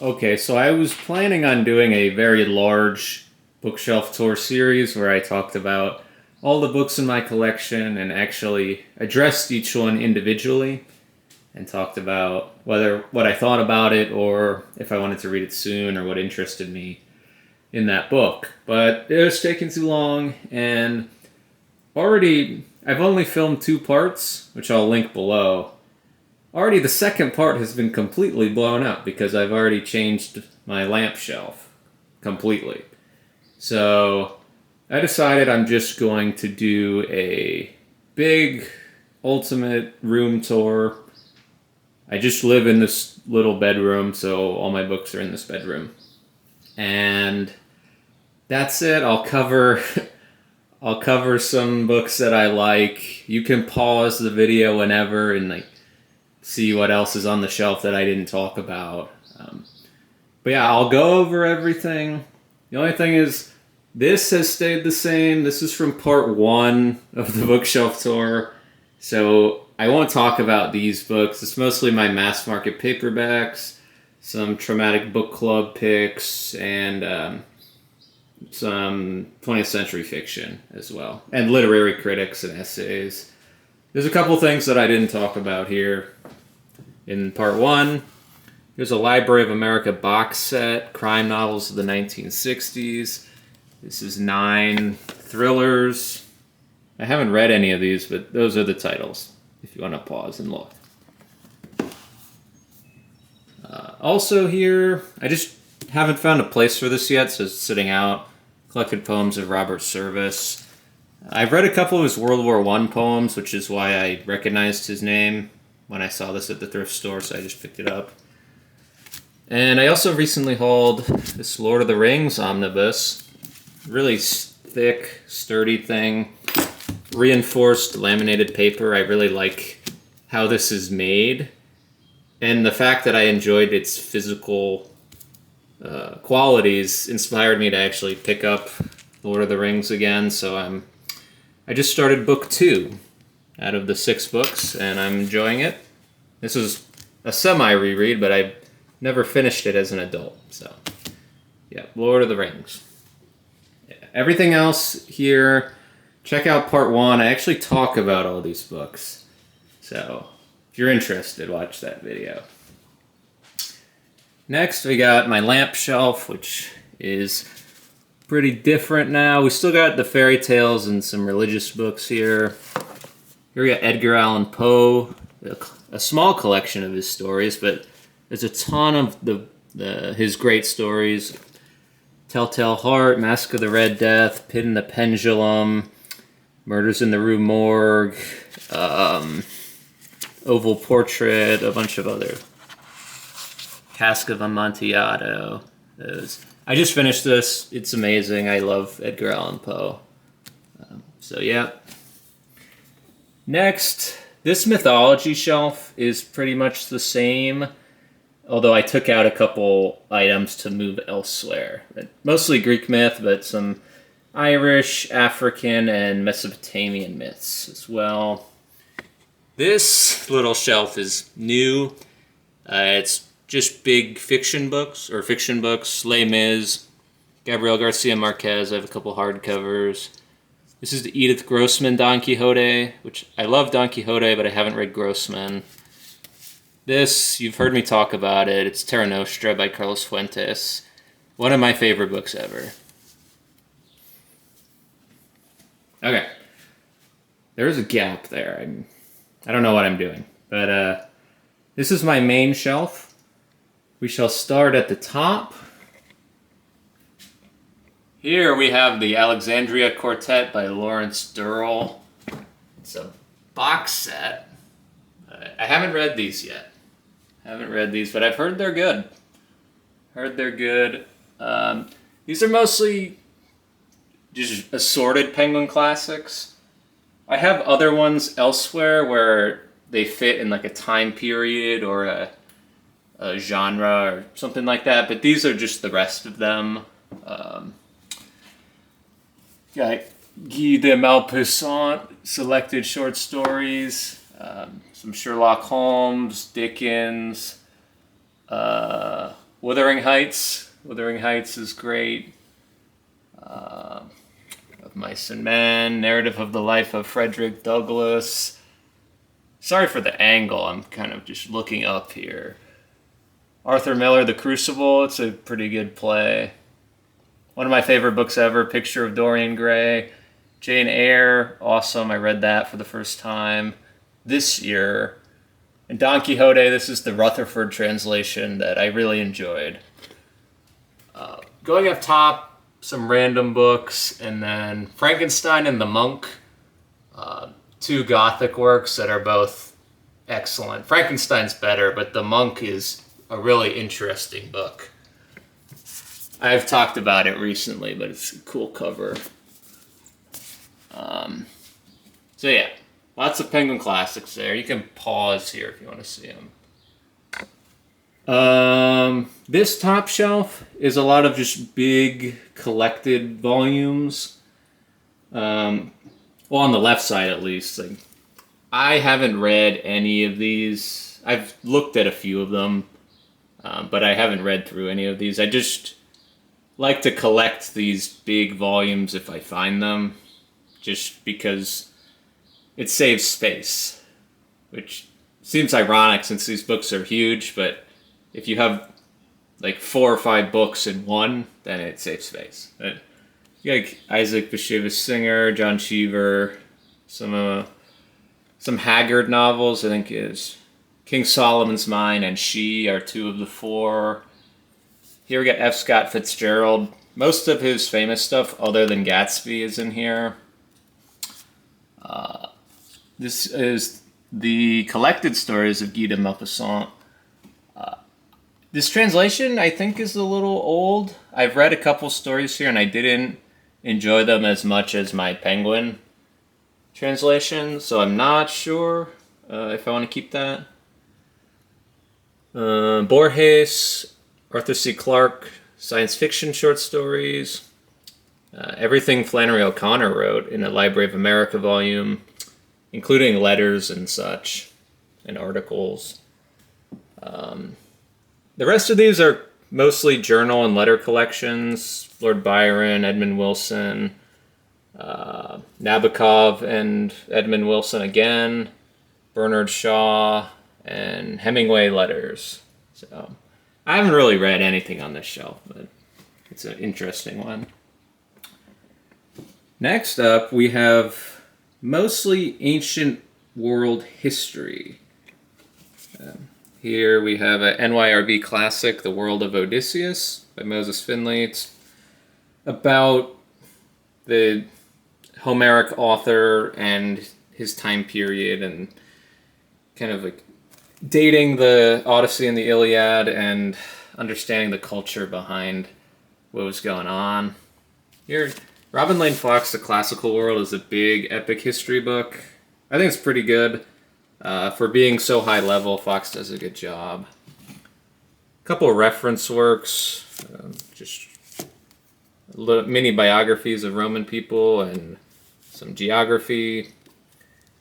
Okay, so I was planning on doing a very large bookshelf tour series where I talked about all the books in my collection and actually addressed each one individually and talked about whether what I thought about it or if I wanted to read it soon or what interested me in that book. But it was taking too long and already I've only filmed two parts, which I'll link below. Already the second part has been completely blown up because I've already changed my lamp shelf completely. So I decided I'm just going to do a big ultimate room tour. I just live in this little bedroom, so all my books are in this bedroom. And that's it. I'll cover some books that I like. You can pause the video whenever and like see what else is on the shelf that I didn't talk about. But yeah, I'll go over everything. The only thing is, this has stayed the same. This is from part one of the bookshelf tour. So I won't talk about these books. It's mostly my mass market paperbacks, some traumatic book club picks, and some 20th century fiction as well, and literary critics and essays. There's a couple things that I didn't talk about here. In part one, there's a Library of America box set, crime novels of the 1960s. This is 9 thrillers. I haven't read any of these, but those are the titles, if you want to pause and look. Also here, I just haven't found a place for this yet, so it's sitting out. Collected poems of Robert Service. I've read a couple of his World War I poems, which is why I recognized his name when I saw this at the thrift store, so I just picked it up. And I also recently hauled this Lord of the Rings omnibus. Really thick, sturdy thing. Reinforced laminated paper. I really like how this is made. And the fact that I enjoyed its physical qualities inspired me to actually pick up Lord of the Rings again, so I just started book 2 out of the 6 books, and I'm enjoying it. This was a semi-reread, but I never finished it as an adult, so yeah, Lord of the Rings. Yeah. Everything else here, check out part 1. I actually talk about all these books, so if you're interested, watch that video. Next, we got my lamp shelf, which is pretty different now. We still got the fairy tales and some religious books here. Here we got Edgar Allan Poe, a small collection of his stories, but there's a ton of his great stories. Telltale Heart, Mask of the Red Death, Pit in the Pendulum, Murders in the Rue Morgue, Oval Portrait, a bunch of other. Cask of Amontillado. I just finished this. It's amazing. I love Edgar Allan Poe. So yeah. Next, this mythology shelf is pretty much the same, although I took out a couple items to move elsewhere. Mostly Greek myth, but some Irish, African, and Mesopotamian myths as well. This little shelf is new. It's just big fiction books, Les Mis, Gabriel Garcia Marquez. I have a couple hardcovers. This is the Edith Grossman Don Quixote, which I love Don Quixote, but I haven't read Grossman. This, you've heard me talk about it. It's Terra Nostra by Carlos Fuentes. One of my favorite books ever. Okay. There is a gap there. I don't know what I'm doing. But this is my main shelf. We shall start at the top. Here we have the Alexandria Quartet by Lawrence Durrell. It's a box set. I haven't read these yet. But I've heard they're good. These are mostly just assorted Penguin classics. I have other ones elsewhere where they fit in like a time period or a genre or something like that, but these are just the rest of them. Got Guy de Maupassant selected short stories, some Sherlock Holmes, Dickens, Wuthering Heights. Wuthering Heights is great. Of Mice and Men, Narrative of the Life of Frederick Douglass. Sorry for the angle, I'm kind of just looking up here. Arthur Miller, The Crucible, it's a pretty good play. One of my favorite books ever, Picture of Dorian Gray. Jane Eyre, awesome, I read that for the first time this year. And Don Quixote, this is the Rutherford translation that I really enjoyed. Going up top, some random books, and then Frankenstein and the Monk, two Gothic works that are both excellent. Frankenstein's better, but the Monk is a really interesting book. I've talked about it recently, but it's a cool cover. So yeah, lots of Penguin classics there. You can pause here if you want to see them. This top shelf is a lot of just big collected volumes. Well, on the left side at least. Like, I haven't read any of these. I've looked at a few of them, but I haven't read through any of these. I just like to collect these big volumes if I find them, just because it saves space, which seems ironic since these books are huge, but if you have like 4 or 5 books in one, then it saves space. You got like Isaac Bashevis Singer, John Cheever, some Haggard novels. I think is King Solomon's Mine and She are 2 of the 4. Here we got F. Scott Fitzgerald. Most of his famous stuff, other than Gatsby, is in here. This is the collected stories of Guy de Maupassant. This translation, I think, is a little old. I've read a couple stories here, and I didn't enjoy them as much as my Penguin translation, so I'm not sure if I want to keep that. Borges, Arthur C. Clarke, science fiction short stories. Everything Flannery O'Connor wrote in a Library of America volume, including letters and such, and articles. The rest of these are mostly journal and letter collections. Lord Byron, Edmund Wilson, Nabokov and Edmund Wilson again, Bernard Shaw, and Hemingway letters. So I haven't really read anything on this shelf, but it's an interesting one. Next up, we have mostly ancient world history. Here we have a NYRB classic, The World of Odysseus by Moses Finley. It's about the Homeric author and his time period and kind of like dating the Odyssey and the Iliad and understanding the culture behind what was going on. Here, Robin Lane Fox, The Classical World, is a big epic history book. I think it's pretty good. For being so high level, Fox does a good job. A couple of reference works, just mini biographies of Roman people and some geography.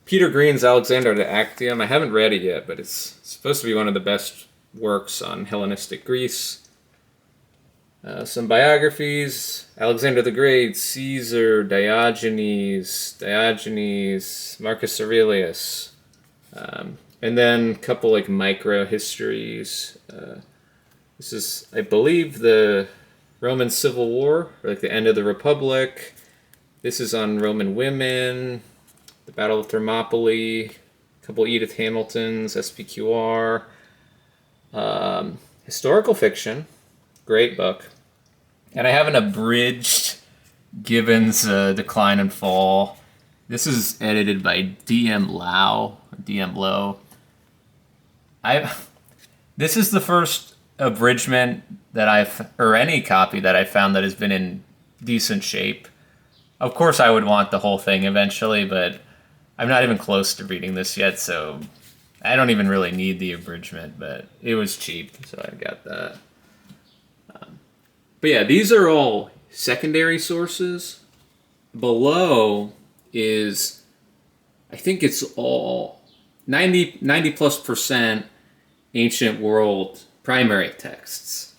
Peter Green's Alexander the Actium. I haven't read it yet, but it's supposed to be one of the best works on Hellenistic Greece. Some biographies: Alexander the Great, Caesar, Diogenes, Marcus Aurelius. And then a couple like micro histories. This is, I believe, the Roman Civil War, or like the end of the Republic. This is on Roman women, the Battle of Thermopylae, a couple Edith Hamiltons, SPQR. Historical fiction, great book. And I have an abridged Gibbon's Decline and Fall. This is edited by D.M. Lowe. This is the first abridgment that or any copy that I found that has been in decent shape. Of course, I would want the whole thing eventually, but I'm not even close to reading this yet, so I don't even really need the abridgment, but it was cheap, so I got that. But yeah, these are all secondary sources. Below is, I think it's all 90 plus % ancient world primary texts.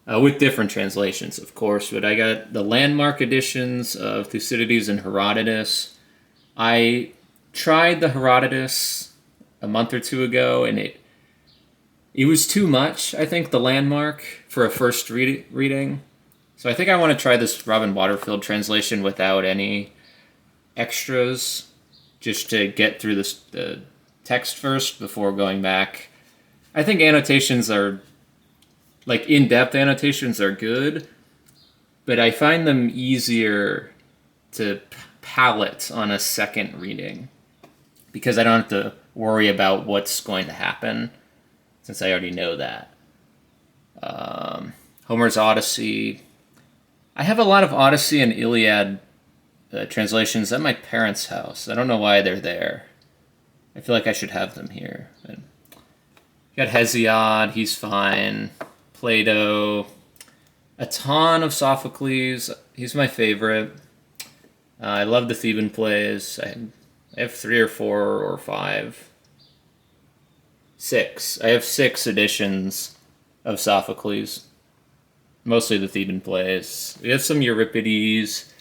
with different translations, of course. But I got the landmark editions of Thucydides and Herodotus. I tried the Herodotus a month or two ago, and it was too much, I think, the landmark for a first reading. So I think I want to try this Robin Waterfield translation without any extras, just to get through the text first before going back. I think annotations are, like, in-depth annotations are good, but I find them easier to palate on a second reading because I don't have to worry about what's going to happen since I already know that. Homer's Odyssey. I have a lot of Odyssey and Iliad translations at my parents' house. I don't know why they're there. I feel like I should have them here. But got Hesiod, he's fine. Plato. A ton of Sophocles, he's my favorite. I love the Theban plays. I have 3 or 4 or 5. 6. I have 6 editions of Sophocles. Mostly the Theban plays. We have some Euripides,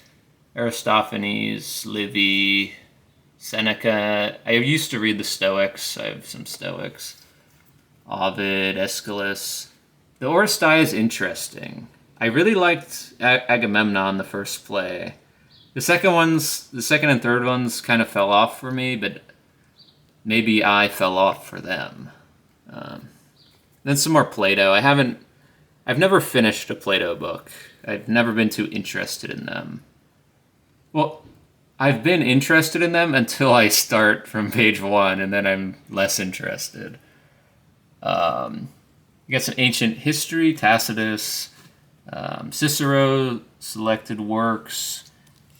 Aristophanes, Livy, Seneca. I used to read the Stoics. I have some Stoics. Ovid, Aeschylus. The Oresteia is interesting. I really liked Agamemnon, the first play. The second and third ones kind of fell off for me, but maybe I fell off for them. Then some more Plato. I've never finished a Plato book. I've never been too interested in them. Well, I've been interested in them until I start from page 1, and then I'm less interested. You got some ancient history, Tacitus, Cicero, selected works.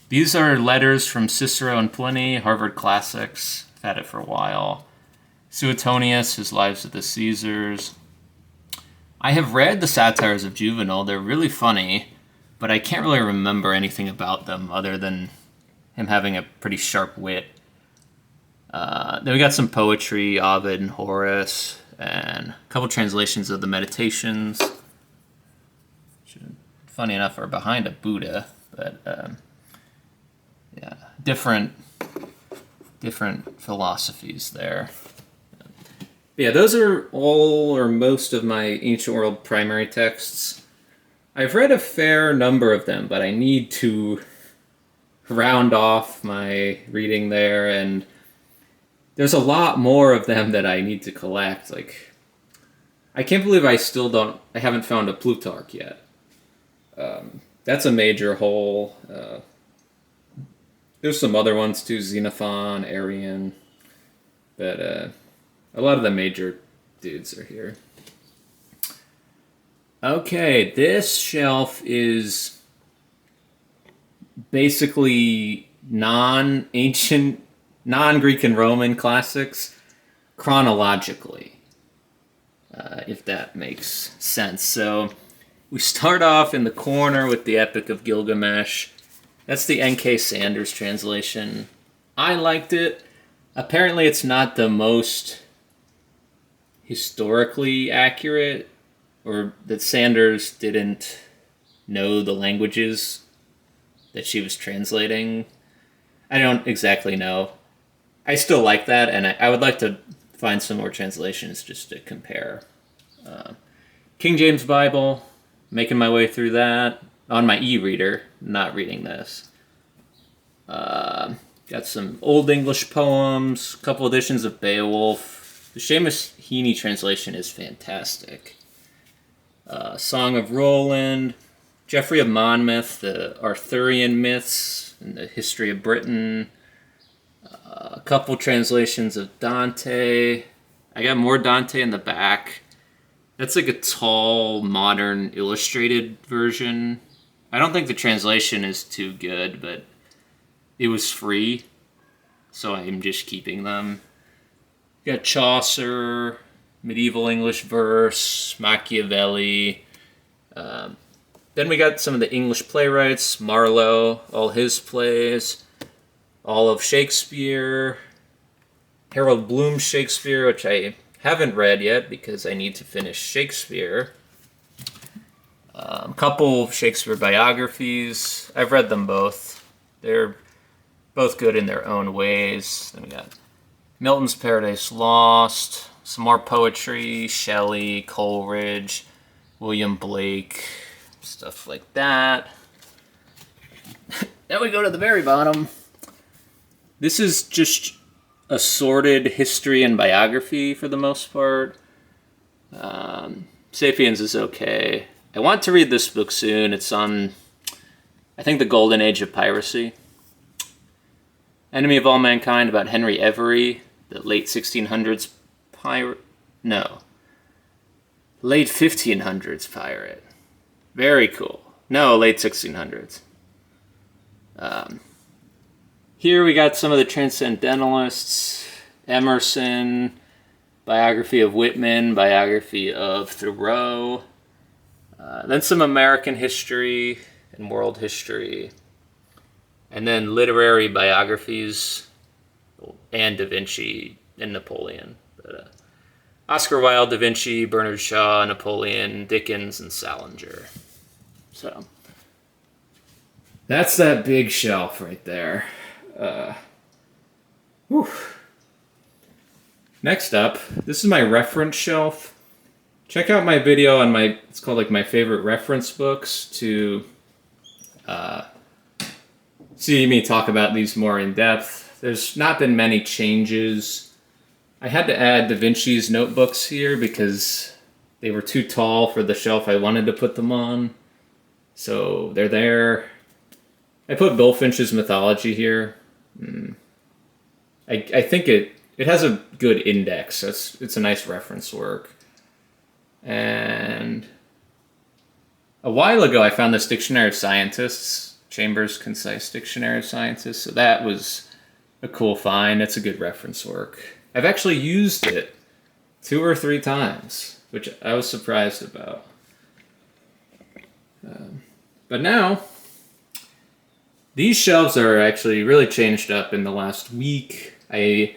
These are letters from Cicero and Pliny, Harvard Classics. I've had it for a while. Suetonius, his Lives of the Caesars. I have read the satires of Juvenal. They're really funny, but I can't really remember anything about them other than him having a pretty sharp wit. Then we got some poetry, Ovid and Horace, and a couple translations of the Meditations. Which, funny enough, are behind a Buddha, but yeah, different philosophies there. Yeah, those are all or most of my ancient world primary texts. I've read a fair number of them, but I need to round off my reading there, and there's a lot more of them that I need to collect. Like, I can't believe I haven't found a Plutarch yet. That's a major hole. There's some other ones too, Xenophon, Arrian, but a lot of the major dudes are here. Okay, this shelf is basically non-ancient, non-Greek and Roman classics chronologically, if that makes sense. So we start off in the corner with the Epic of Gilgamesh. That's the N.K. Sanders translation. I liked it. Apparently it's not the most historically accurate, or that Sanders didn't know the languages that she was translating. I don't exactly know. I still like that, and I would like to find some more translations just to compare. King James Bible, making my way through that on my e-reader, not reading this. Got some Old English poems, a couple editions of Beowulf. The Seamus Heaney translation is fantastic. Song of Roland, Geoffrey of Monmouth, the Arthurian myths and the history of Britain. A couple translations of Dante. I got more Dante in the back. That's like a tall, modern, illustrated version. I don't think the translation is too good, but it was free, so I'm just keeping them. You got Chaucer, medieval English verse, Machiavelli. Then we got some of the English playwrights, Marlowe, all his plays, all of Shakespeare, Harold Bloom's Shakespeare, which I haven't read yet because I need to finish Shakespeare. A couple Shakespeare biographies. I've read them both. They're both good in their own ways. Then we got Milton's Paradise Lost, some more poetry, Shelley, Coleridge, William Blake, stuff like that. Then we go to the very bottom. This is just assorted history and biography for the most part. Sapiens is okay. I want to read this book soon. It's on, I think, the golden age of piracy. Enemy of All Mankind about Henry Every, the late 1600s pirate. No. Late 1500s pirate. Very cool. No, late 1600s. Here we got some of the Transcendentalists, Emerson, biography of Whitman, biography of Thoreau, then some American history and world history, and then literary biographies, and Da Vinci and Napoleon. But, Oscar Wilde, Da Vinci, Bernard Shaw, Napoleon, Dickens, and Salinger. So that's that big shelf right there. Next up, this is my reference shelf. Check out my video on it's called like my favorite reference books to see me talk about these more in depth. There's not been many changes. I had to add Da Vinci's notebooks here because they were too tall for the shelf I wanted to put them on. So they're there. I put Bill Finch's Mythology here. I think it has a good index. It's a nice reference work. And a while ago I found this Dictionary of Scientists, Chambers' Concise Dictionary of Scientists. So that was a cool find. It's a good reference work. I've actually used it 2 or 3 times, which I was surprised about. But now, these shelves are actually really changed up in the last week. I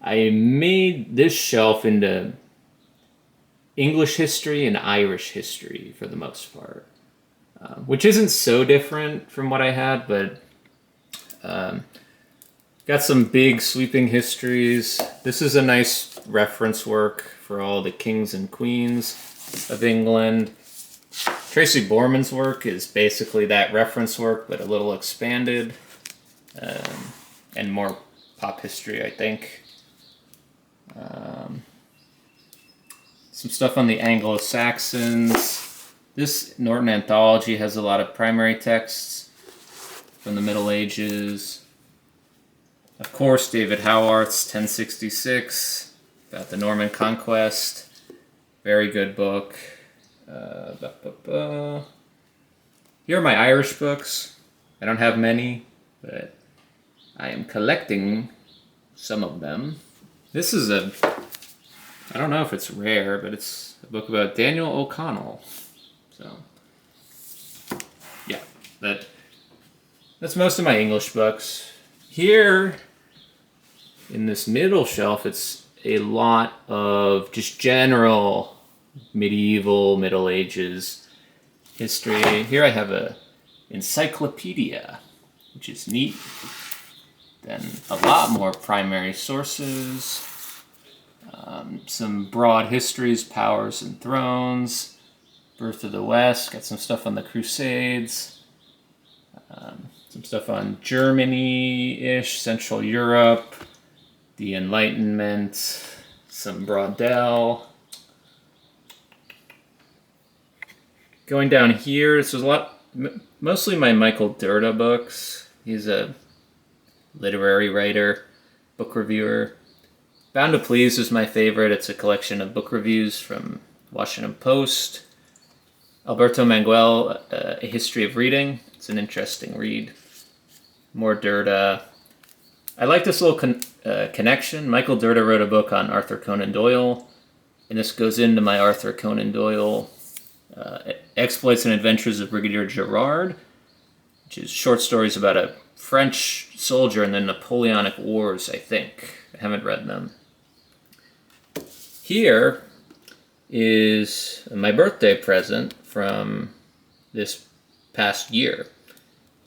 made this shelf into English history and Irish history for the most part, which isn't so different from what I had, but got some big sweeping histories. This is a nice reference work for all the kings and queens of England. Tracy Borman's work is basically that reference work, but a little expanded and more pop history, I think. Some stuff on the Anglo-Saxons. This Norton Anthology has a lot of primary texts from the Middle Ages. Of course, David Howarth's 1066 about the Norman Conquest. Very good book. Here are my Irish books. I don't have many, but I am collecting some of them. This is I don't know if it's rare, but it's a book about Daniel O'Connell. So, yeah, that's most of my English books. Here, in this middle shelf, it's a lot of just general medieval, Middle Ages history. Here I have a encyclopedia, which is neat. Then a lot more primary sources. Some broad histories, Powers and Thrones, Birth of the West, got some stuff on the Crusades, some stuff on Germany-ish, Central Europe, the Enlightenment, some Braudel. Going down here, this is mostly my Michael Dirda books. He's a literary writer, book reviewer. Bound to Please is my favorite. It's a collection of book reviews from Washington Post. Alberto Manguel, A History of Reading. It's an interesting read. More Dirda. I like this little connection. Michael Dirda wrote a book on Arthur Conan Doyle, and this goes into my Arthur Conan Doyle Exploits and Adventures of Brigadier Gerard, which is short stories about a French soldier in the Napoleonic Wars, I think. I haven't read them. Here is my birthday present from this past year.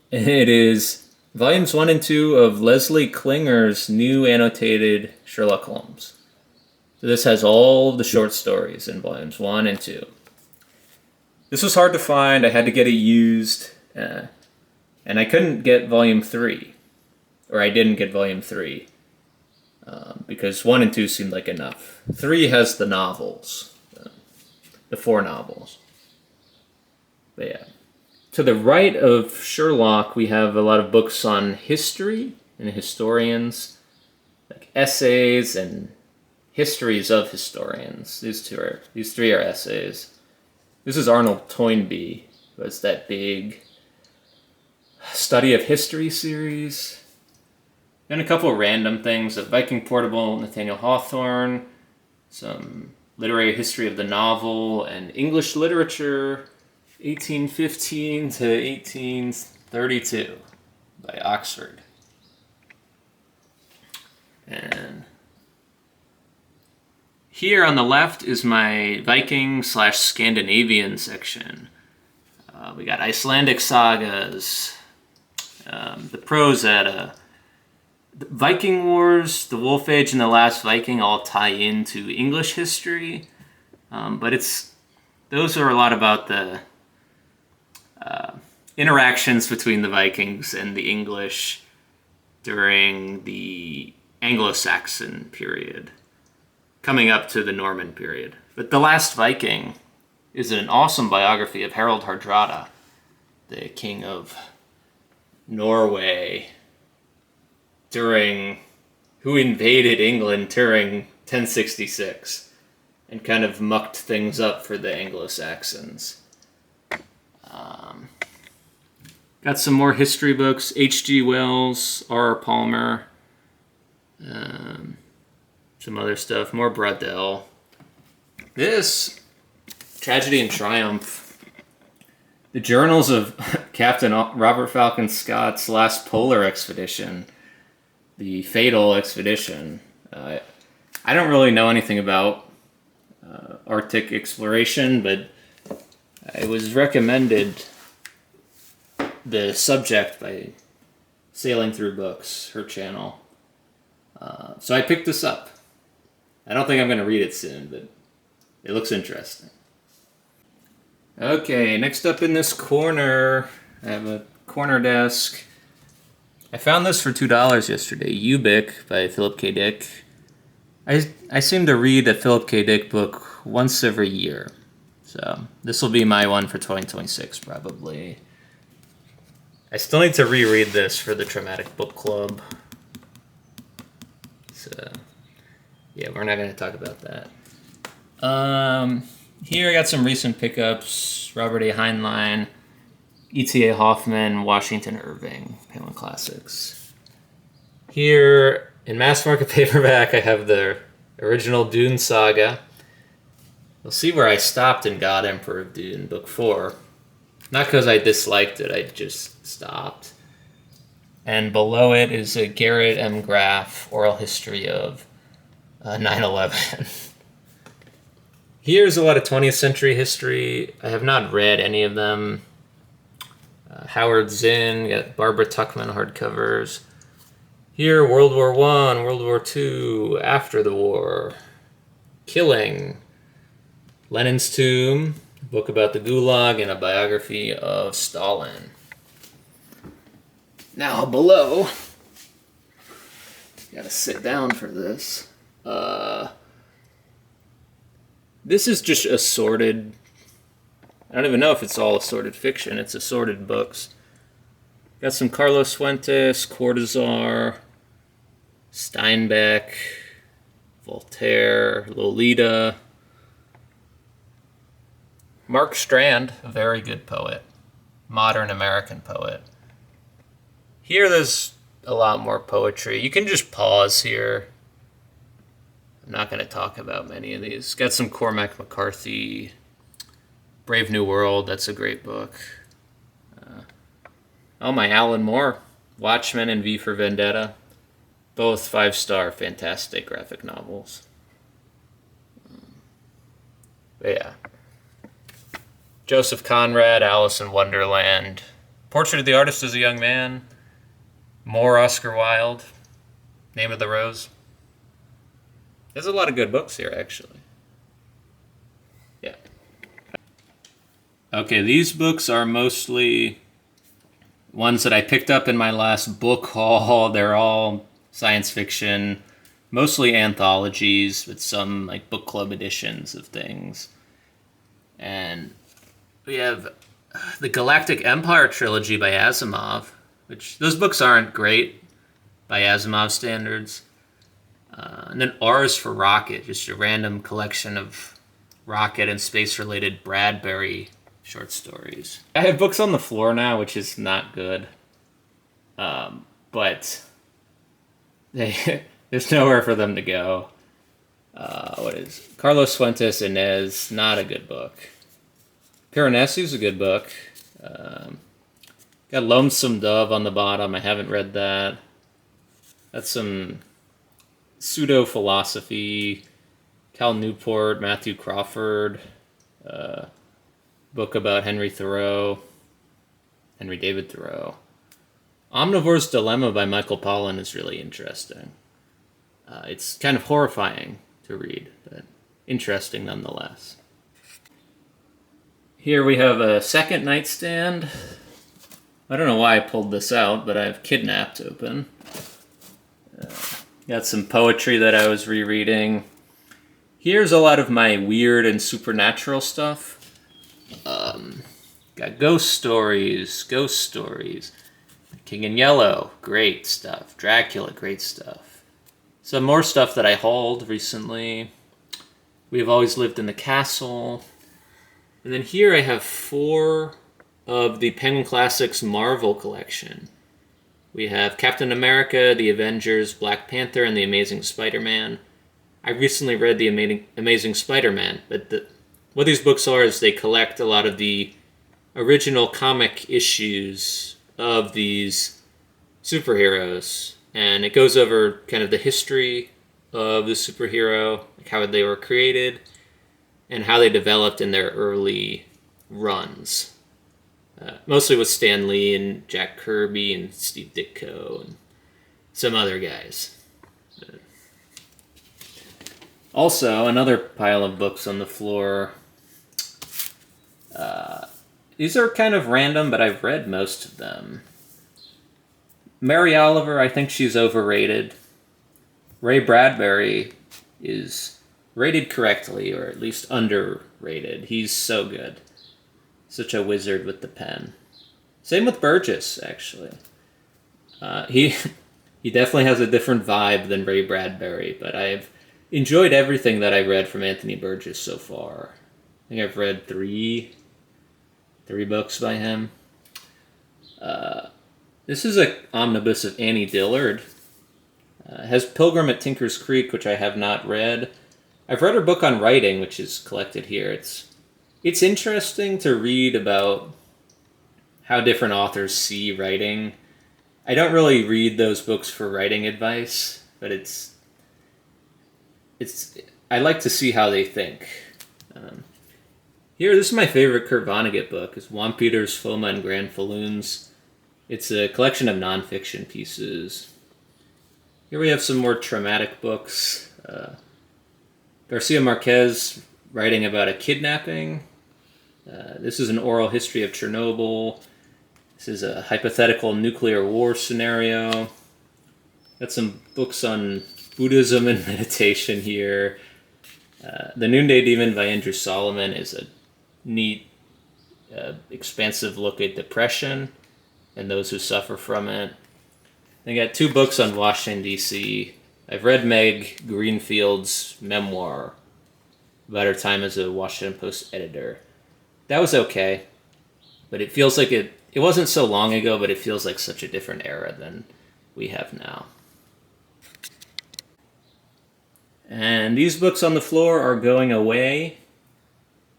It is volumes 1 and 2 of Leslie Klinger's new annotated Sherlock Holmes. So this has all the short stories in volumes 1 and 2. This was hard to find. I had to get it used, and I couldn't get volume 3, or I didn't get volume 3, because 1 and 2 seemed like enough. 3 has the novels, the 4 novels. But yeah. To the right of Sherlock, we have a lot of books on history and historians, like essays and histories of historians. These 3 are essays. This is Arnold Toynbee, who has that big study of history series. Then a couple of random things: a Viking Portable, Nathaniel Hawthorne, some literary history of the novel, and English literature, 1815 to 1832 by Oxford. And here on the left is my Viking/Scandinavian section. We got Icelandic sagas, the Prose Edda, the Viking Wars, the Wolf Age, and the Last Viking all tie into English history, but those are a lot about the interactions between the Vikings and the English during the Anglo-Saxon period, coming up to the Norman period. But The Last Viking is an awesome biography of Harald Hardrada, the king of Norway, who invaded England during 1066 and kind of mucked things up for the Anglo-Saxons. Got some more history books: H.G. Wells, R.R. Palmer, some other stuff, more Braudel. This, Tragedy and Triumph, the journals of Captain Robert Falcon Scott's last polar expedition, the Fatal Expedition. I don't really know anything about Arctic exploration, but I was recommended the subject by Sailing Through Books, her channel. So I picked this up. I don't think I'm going to read it soon, but it looks interesting. Okay, next up in this corner, I have a corner desk. I found this for $2 yesterday, Ubik by Philip K. Dick. I seem to read a Philip K. Dick book once every year, so this will be my one for 2026 probably. I still need to reread this for the Traumatic Book Club. So, yeah, we're not going to talk about that. Here I got some recent pickups: Robert A. Heinlein, E.T.A. Hoffman, Washington Irving, Penguin Classics. Here in mass market paperback, I have the original Dune saga. You'll see where I stopped and got Emperor of Dune, book 4. Not because I disliked it, I just stopped. And below it is a Garrett M. Graff oral history of 9/11. Here's a lot of 20th century history. I have not read any of them. Howard Zinn, got Barbara Tuchman hardcovers. Here, World War I, World War II, After the War, Killing, Lenin's Tomb, a book about the Gulag, and a biography of Stalin. Now, below, gotta sit down for this. This is just assorted. I don't even know if it's all assorted fiction. It's assorted books. Got some Carlos Fuentes, Cortázar, Steinbeck, Voltaire, Lolita. Mark Strand, a very good poet. Modern American poet. Here there's a lot more poetry. You can just pause here. I'm not going to talk about many of these. Got some Cormac McCarthy, Brave New World, that's a great book. My Alan Moore, Watchmen and V for Vendetta. Both 5-star, fantastic graphic novels. But yeah. Joseph Conrad, Alice in Wonderland, Portrait of the Artist as a Young Man, more Oscar Wilde, Name of the Rose. There's a lot of good books here, actually. Yeah. Okay, these books are mostly ones that I picked up in my last book haul. They're all science fiction, mostly anthologies with some like book club editions of things. And we have the Galactic Empire trilogy by Asimov, which those books aren't great by Asimov standards. And then R's for Rocket, just a random collection of rocket and space-related Bradbury short stories. I have books on the floor now, which is not good. But there's nowhere for them to go. What is Carlos Fuentes Inez? Not a good book. Piranesi's a good book. Got Lonesome Dove on the bottom. I haven't read that. That's some pseudo-philosophy. Cal Newport, Matthew Crawford. Book about Henry David Thoreau. Omnivore's Dilemma by Michael Pollan is really interesting. It's kind of horrifying to read, but interesting nonetheless. Here we have a second nightstand. I don't know why I pulled this out, but I have Kidnapped open. Got some poetry that I was rereading. Here's a lot of my weird and supernatural stuff. Got ghost stories. King in Yellow, great stuff. Dracula, great stuff. Some more stuff that I hauled recently. We've Always Lived in the Castle. And then here I have 4 of the Penguin Classics Marvel collection. We have Captain America, The Avengers, Black Panther, and The Amazing Spider-Man. I recently read The Amazing Spider-Man, but what these books are is they collect a lot of the original comic issues of these superheroes, and it goes over kind of the history of the superhero, like how they were created, and how they developed in their early runs. Mostly with Stan Lee and Jack Kirby and Steve Ditko and some other guys. Also, another pile of books on the floor. These are kind of random, but I've read most of them. Mary Oliver, I think she's overrated. Ray Bradbury is rated correctly, or at least underrated. He's so good. Such a wizard with the pen. Same with Burgess, actually. He definitely has a different vibe than Ray Bradbury, but I've enjoyed everything that I read from Anthony Burgess so far. I think I've read three books by him. This is an omnibus of Annie Dillard. It has Pilgrim at Tinker's Creek, which I have not read. I've read her book on writing, which is collected here. It's interesting to read about how different authors see writing. I don't really read those books for writing advice, but I like to see how they think. Here, this is my favorite Kurt Vonnegut book. It's Wampeter's Foma and Grand Falloons. It's a collection of nonfiction pieces. Here we have some more traumatic books. Garcia Marquez writing about a kidnapping. This is an oral history of Chernobyl. This is a hypothetical nuclear war scenario. Got some books on Buddhism and meditation here. The Noonday Demon by Andrew Solomon is a neat, expansive look at depression and those who suffer from it. I got 2 books on Washington, D.C. I've read Meg Greenfield's memoir about her time as a Washington Post editor. That was okay, but it feels like it wasn't so long ago, but it feels like such a different era than we have now. And these books on the floor are going away.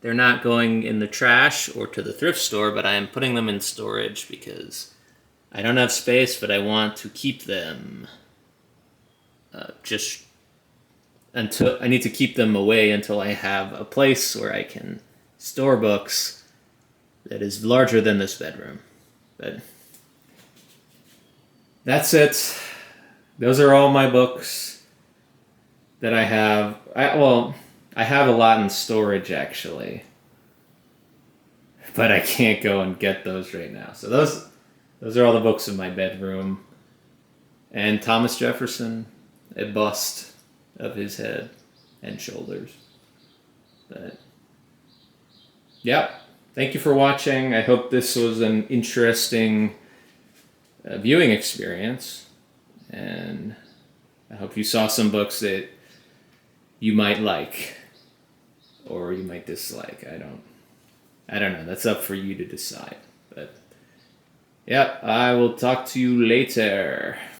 They're not going in the trash or to the thrift store, but I am putting them in storage because I don't have space, but I want to keep them. I need to keep them away until I have a place where I can store books that is larger than this bedroom. But that's it. Those are all my books that I have. I have a lot in storage actually, but I can't go and get those right now. So those are all the books in my bedroom. And Thomas Jefferson, a bust of his head and shoulders. But yeah, thank you for watching. I hope this was an interesting viewing experience, and I hope you saw some books that you might like or you might dislike. I don't know. That's up for you to decide. But yeah, I will talk to you later.